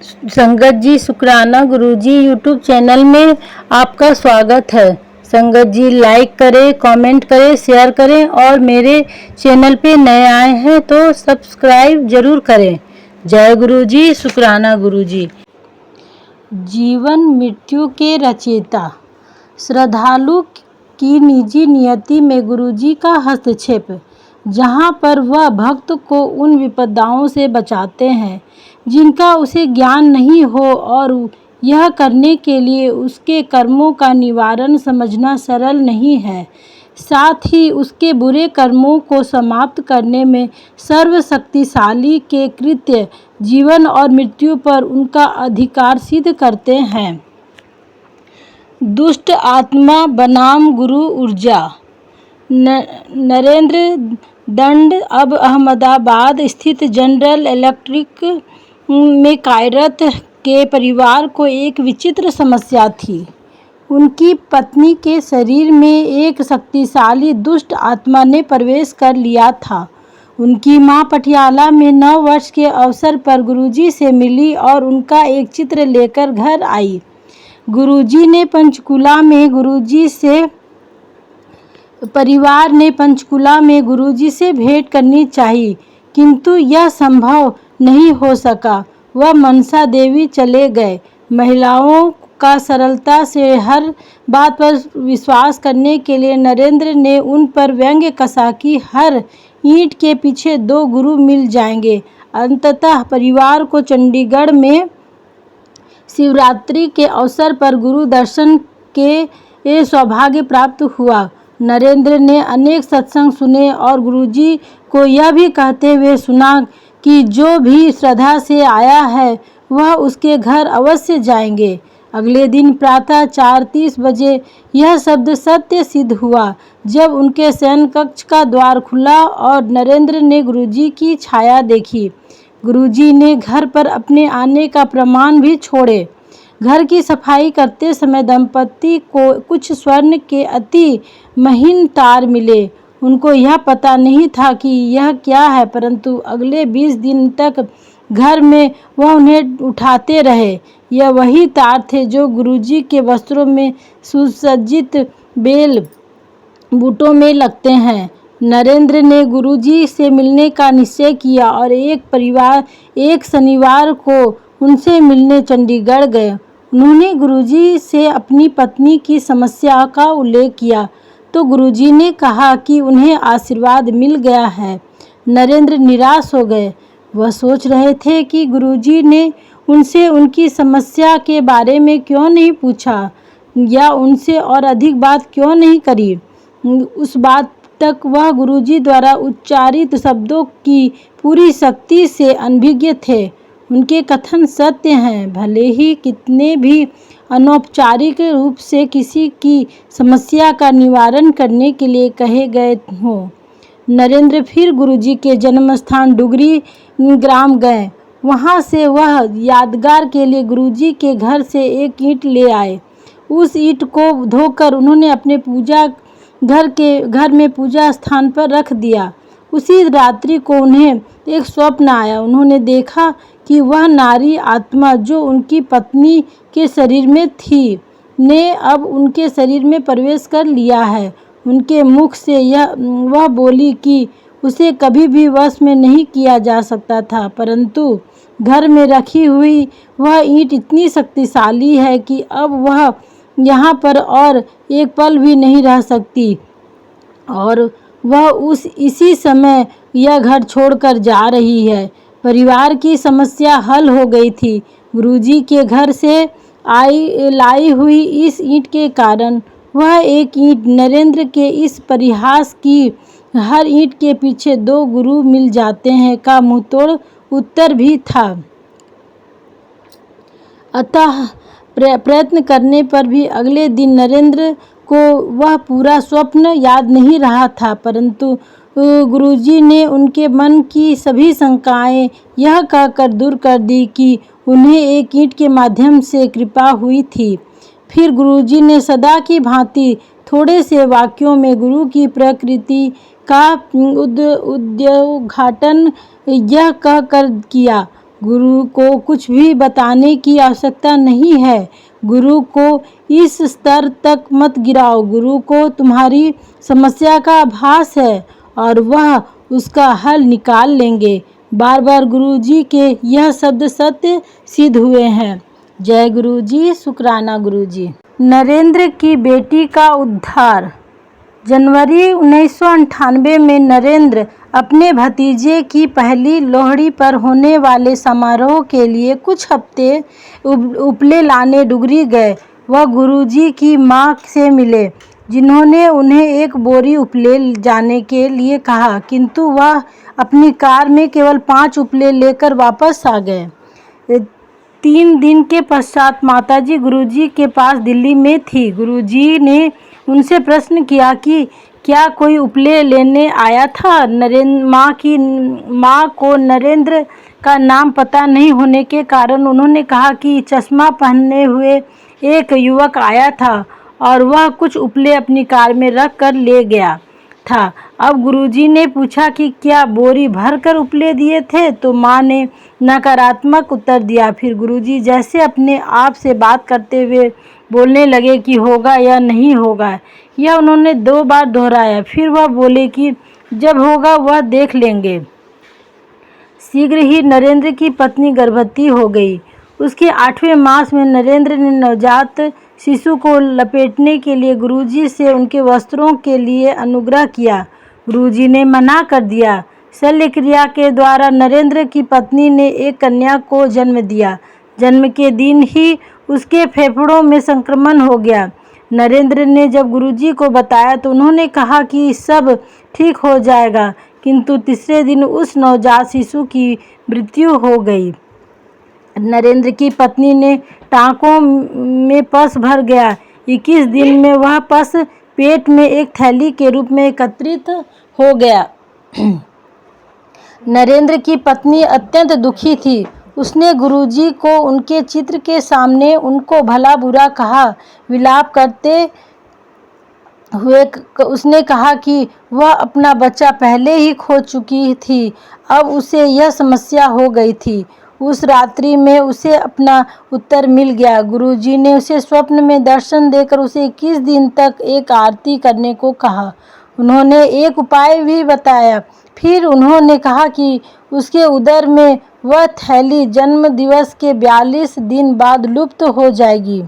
संगत जी, शुक्राना गुरुजी YouTube channel में आपका स्वागत है। संगत जी लाइक करें, कमेंट करें, शेयर करें और मेरे चैनल पे नए आए हैं तो सब्सक्राइब जरूर करें। जय गुरुजी, शुक्राना गुरुजी। जीवन मृत्यु के रचयिता। श्रद्धालु की निजी नियति में गुरुजी का हस्तक्षेप, जहाँ पर वह भक्त को उन विपदाओं से बचाते हैं जिनका उसे ज्ञान नहीं हो और यह करने के लिए उसके कर्मों का निवारण समझना सरल नहीं है, साथ ही उसके बुरे कर्मों को समाप्त करने में सर्वशक्तिशाली के कृत्य जीवन और मृत्यु पर उनका अधिकार सिद्ध करते हैं। दुष्ट आत्मा बनाम गुरु ऊर्जा। नरेंद्र दंड अब अहमदाबाद स्थित जनरल इलेक्ट्रिक में कार्यरत के परिवार को एक विचित्र समस्या थी। उनकी पत्नी के शरीर में एक शक्तिशाली दुष्ट आत्मा ने प्रवेश कर लिया था। उनकी मां पटियाला में 9 वर्ष के अवसर पर गुरुजी से मिली और उनका एक चित्र लेकर घर आई। परिवार ने पंचकुला में गुरुजी से भेंट करनी चाहिए, किंतु यह संभव नहीं हो सका। वह मनसा देवी चले गए। महिलाओं का सरलता से हर बात पर विश्वास करने के लिए नरेंद्र ने उन पर व्यंग्य कसा कि हर ईंट के पीछे 2 गुरु मिल जाएंगे। अंततः परिवार को चंडीगढ़ में शिवरात्रि के अवसर पर गुरु दर्शन के सौभाग्य प्राप्त हुआ। नरेंद्र ने अनेक सत्संग सुने और गुरुजी को यह भी कहते हुए सुना कि जो भी श्रद्धा से आया है वह उसके घर अवश्य जाएंगे। अगले दिन प्रातः 4:30 बजे यह शब्द सत्य सिद्ध हुआ, जब उनके शयन कक्ष का द्वार खुला और नरेंद्र ने गुरुजी की छाया देखी। गुरुजी ने घर पर अपने आने का प्रमाण भी छोड़े। घर की सफाई करते समय दंपति को कुछ स्वर्ण के अति महीन तार मिले। उनको यह पता नहीं था कि यह क्या है, परंतु अगले 20 दिन तक घर में वह उन्हें उठाते रहे। यह वही तार थे जो गुरुजी के वस्त्रों में सुसज्जित बेल बूटों में लगते हैं। नरेंद्र ने गुरुजी से मिलने का निश्चय किया और एक शनिवार को उनसे मिलने चंडीगढ़ गए। उन्होंने गुरुजी से अपनी पत्नी की समस्या का उल्लेख किया तो गुरुजी ने कहा कि उन्हें आशीर्वाद मिल गया है। नरेंद्र निराश हो गए। वह सोच रहे थे कि गुरुजी ने उनसे उनकी समस्या के बारे में क्यों नहीं पूछा या उनसे और अधिक बात क्यों नहीं करी। उस बात तक वह गुरुजी द्वारा उच्चारित शब्दों की पूरी शक्ति से अनभिज्ञ थे। उनके कथन सत्य हैं, भले ही कितने भी अनौपचारिक रूप से किसी की समस्या का निवारण करने के लिए कहे गए हों। नरेंद्र फिर गुरुजी के जन्म स्थान डुगरी ग्राम गए। वहां से वह यादगार के लिए गुरुजी के घर से एक ईंट ले आए। उस ईंट को धोकर उन्होंने अपने घर में पूजा स्थान पर रख दिया। उसी रात्रि को उन्हें एक स्वप्न आया। उन्होंने देखा कि वह नारी आत्मा जो उनकी पत्नी के शरीर में थी ने अब उनके शरीर में प्रवेश कर लिया है। उनके मुख से वह बोली कि उसे कभी भी वश में नहीं किया जा सकता था, परंतु घर में रखी हुई वह ईंट इतनी शक्तिशाली है कि अब वह यहाँ पर और एक पल भी नहीं रह सकती और वह इसी समय यह घर छोड़कर जा रही है। परिवार की समस्या हल हो गई थी। गुरुजी के घर से लाई हुई इस ईंट के कारण वह एक ईंट नरेंद्र के इस परिहास की हर ईंट के पीछे 2 गुरु मिल जाते हैं का मुंहतोड़ उत्तर भी था। अतः प्रयत्न करने पर भी अगले दिन नरेंद्र को वह पूरा स्वप्न याद नहीं रहा था, परंतु गुरुजी ने उनके मन की सभी शंकाएं यह कहकर दूर कर दी कि उन्हें एक ईंट के माध्यम से कृपा हुई थी। फिर गुरुजी ने सदा की भांति थोड़े से वाक्यों में गुरु की प्रकृति का उद्घाटन यह कहकर किया। गुरु को कुछ भी बताने की आवश्यकता नहीं है। गुरु को इस स्तर तक मत गिराओ। गुरु को तुम्हारी समस्या का आभास है और वह उसका हल निकाल लेंगे। बार बार गुरु जी के यह शब्द सत्य सिद्ध हुए हैं। जय गुरु जी, शुक्राना गुरु जी। नरेंद्र की बेटी का उद्धार। जनवरी 1998 में नरेंद्र अपने भतीजे की पहली लोहड़ी पर होने वाले समारोह के लिए कुछ हफ्ते उपले लाने डुगरी गए। वह गुरुजी की मां से मिले, जिन्होंने उन्हें एक बोरी उपले जाने के लिए कहा, किंतु वह अपनी कार में केवल 5 उपले लेकर वापस आ गए। 3 दिन के पश्चात माताजी गुरुजी के पास दिल्ली में थी। गुरुजी ने उनसे प्रश्न किया कि क्या कोई उपले लेने आया था। माँ को नरेंद्र का नाम पता नहीं होने के कारण उन्होंने कहा कि चश्मा पहने हुए एक युवक आया था और वह कुछ उपले अपनी कार में रख कर ले गया था। अब गुरुजी ने पूछा कि क्या बोरी भर कर उपले दिए थे, तो माँ ने नकारात्मक उत्तर दिया। फिर गुरुजी जैसे अपने आप से बात करते हुए बोलने लगे कि होगा या नहीं होगा, यह उन्होंने 2 बार दोहराया। फिर वह बोले कि जब होगा वह देख लेंगे। शीघ्र ही नरेंद्र की पत्नी गर्भवती हो गई। उसके 8वें मास में नरेंद्र ने नवजात शिशु को लपेटने के लिए गुरुजी से उनके वस्त्रों के लिए अनुग्रह किया। गुरुजी ने मना कर दिया। शल्य क्रिया के द्वारा नरेंद्र की पत्नी ने एक कन्या को जन्म दिया। जन्म के दिन ही उसके फेफड़ों में संक्रमण हो गया। नरेंद्र ने जब गुरुजी को बताया तो उन्होंने कहा कि सब ठीक हो जाएगा, किंतु तीसरे दिन उस नवजात शिशु की मृत्यु हो गई। नरेंद्र की पत्नी ने टाँकों में पस भर गया। 21 दिन में वह पस पेट में एक थैली के रूप में एकत्रित हो गया। नरेंद्र की पत्नी अत्यंत दुखी थी। उसने गुरुजी को उनके चित्र के सामने उनको भला बुरा कहा। विलाप करते हुए उसने कहा कि वह अपना बच्चा पहले ही खो चुकी थी, अब उसे यह समस्या हो गई थी। उस रात्रि में उसे अपना उत्तर मिल गया। गुरुजी ने उसे स्वप्न में दर्शन देकर उसे 21 दिन तक एक आरती करने को कहा। उन्होंने एक उपाय भी बताया। फिर उन्होंने कहा कि उसके उदर में वह थैली जन्म दिवस के 42 दिन बाद लुप्त हो जाएगी।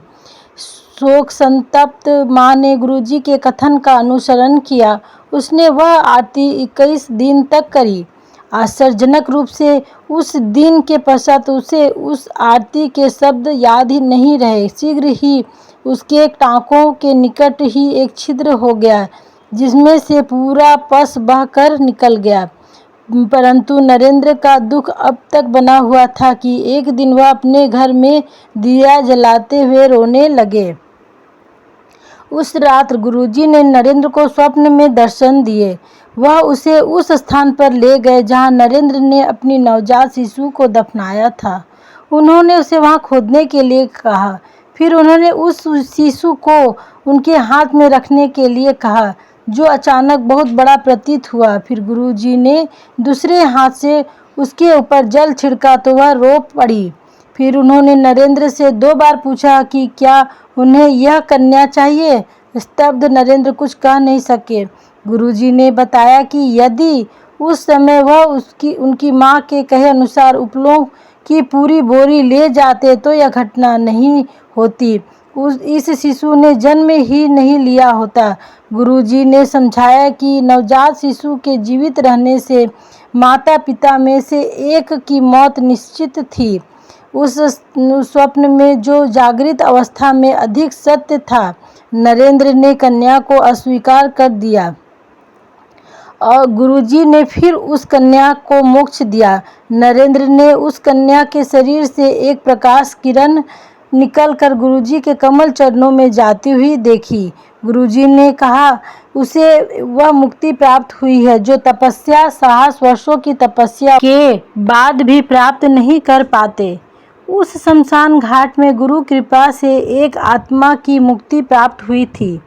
शोक संतप्त माँ ने गुरुजी के कथन का अनुसरण किया। उसने वह आरती 21 दिन तक करी। आश्चर्यजनक रूप से उस दिन के पश्चात उसे उस आरती के शब्द याद ही नहीं रहे। शीघ्र ही उसके टाँकों के निकट ही एक छिद्र हो गया, जिसमें से पूरा पस बहकर निकल गया। परंतु नरेंद्र का दुख अब तक बना हुआ था कि एक दिन वह अपने घर में दिया जलाते हुए रोने लगे। उस रात गुरुजी ने नरेंद्र को स्वप्न में दर्शन दिए। वह उसे उस स्थान पर ले गए जहां नरेंद्र ने अपनी नवजात शिशु को दफनाया था। उन्होंने उसे वहां खोदने के लिए कहा। फिर उन्होंने उस शिशु को उनके हाथ में रखने के लिए कहा, जो अचानक बहुत बड़ा प्रतीत हुआ। फिर गुरुजी ने दूसरे हाथ से उसके ऊपर जल छिड़का तो वह रो पड़ी। फिर उन्होंने नरेंद्र से 2 बार पूछा कि क्या उन्हें यह कन्या चाहिए। स्तब्ध नरेंद्र कुछ कह नहीं सके। गुरुजी ने बताया कि यदि उस समय वह उनकी माँ के कहे अनुसार उपलों की पूरी बोरी ले जाते तो यह घटना नहीं होती। इस शिशु ने जन्म ही नहीं लिया होता। गुरुजी ने समझाया कि नवजात शिशु के जीवित रहने से माता पिता में से एक की मौत निश्चित थी। उस स्वप्न में जो जागृत अवस्था में अधिक सत्य था, नरेंद्र ने कन्या को अस्वीकार कर दिया और गुरुजी ने फिर उस कन्या को मोक्ष दिया। नरेंद्र ने उस कन्या के शरीर से एक प्रकाश किरण निकलकर गुरुजी के कमल चरणों में जाती हुई देखी। गुरुजी ने कहा उसे वह मुक्ति प्राप्त हुई है जो तपस्या, साहस, वर्षों की तपस्या के बाद भी प्राप्त नहीं कर पाते। उस शमशान घाट में गुरु कृपा से एक आत्मा की मुक्ति प्राप्त हुई थी।